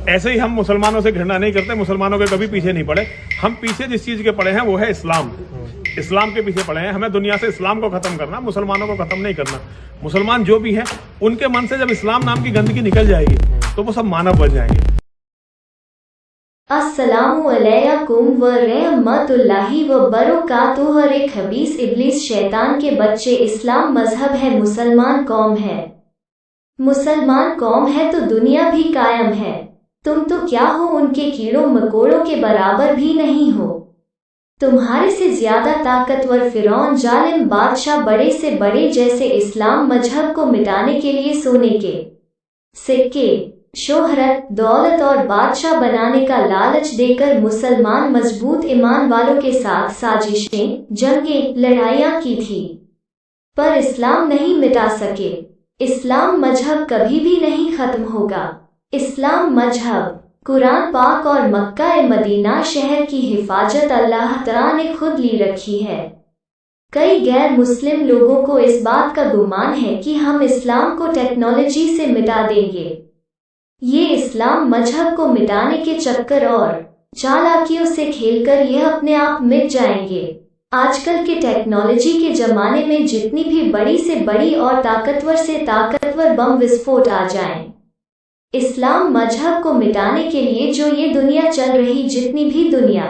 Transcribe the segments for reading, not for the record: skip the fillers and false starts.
ऐसे ही हम मुसलमानों से घृणा नहीं करते, मुसलमानों के कभी पीछे नहीं पड़े। हम पीछे जिस चीज के पड़े हैं वो है इस्लाम। इस्लाम के पीछे पड़े हैं। हमें दुनिया से इस्लाम को खत्म करना, मुसलमानों को खत्म नहीं करना। मुसलमान जो भी है उनके मन से जब इस्लाम नाम की गंदगी निकल जाएगी तो वो सब मानव बन जाएंगे। अस्सलामु अलैकुम व रहमतुल्लाहि व बरकातुहू। हर एक खबीस इब्लीस शैतान के बच्चे, इस्लाम मजहब है, मुसलमान कौम है। मुसलमान कौम है तो दुनिया भी कायम है। तुम तो क्या हो, उनके कीड़ों मकोड़ों के बराबर भी नहीं हो। तुम्हारे से ज्यादा ताकतवर फिरौन, जालिम बादशाह, बड़े से बड़े जैसे इस्लाम मजहब को मिटाने के लिए सोने के सिक्के, शोहरत, दौलत और बादशाह बनाने का लालच देकर मुसलमान मजबूत ईमान वालों के साथ साजिशें, जंगें, लड़ाइयाँ की थी, पर इस्लाम नहीं मिटा सके। इस्लाम मजहब कभी भी नहीं खत्म होगा। इस्लाम मजहब, कुरान पाक और मक्का मदीना शहर की हिफाजत अल्लाह तआला ने खुद ली रखी है। कई गैर मुस्लिम लोगों को इस बात का गुमान है कि हम इस्लाम को टेक्नोलॉजी से मिटा देंगे। ये इस्लाम मजहब को मिटाने के चक्कर और चालाकियों से खेलकर यह अपने आप मिट जाएंगे। आजकल के टेक्नोलॉजी के जमाने में जितनी भी बड़ी से बड़ी और ताकतवर से ताकतवर बम विस्फोट आ जाएं, इस्लाम मजहब को मिटाने के लिए जो ये दुनिया चल रही, जितनी भी दुनिया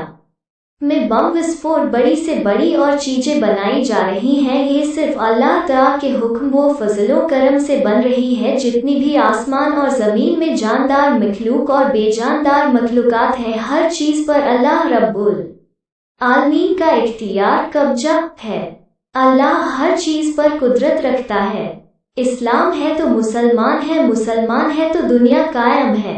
में बम विस्फोट, बड़ी से बड़ी और चीजें बनाई जा रही हैं, ये सिर्फ अल्लाह तआला के हुक्म व फजलो करम से बन रही है। जितनी भी आसमान और जमीन में जानदार मखलूक और बेजानदार मखलूकात हैं, हर चीज पर अल्लाह रब्बुल आलमीन का इख्तियार, कब्जा है। अल्लाह हर चीज पर कुदरत रखता है। इस्लाम है तो मुसलमान है, मुसलमान है तो दुनिया कायम है।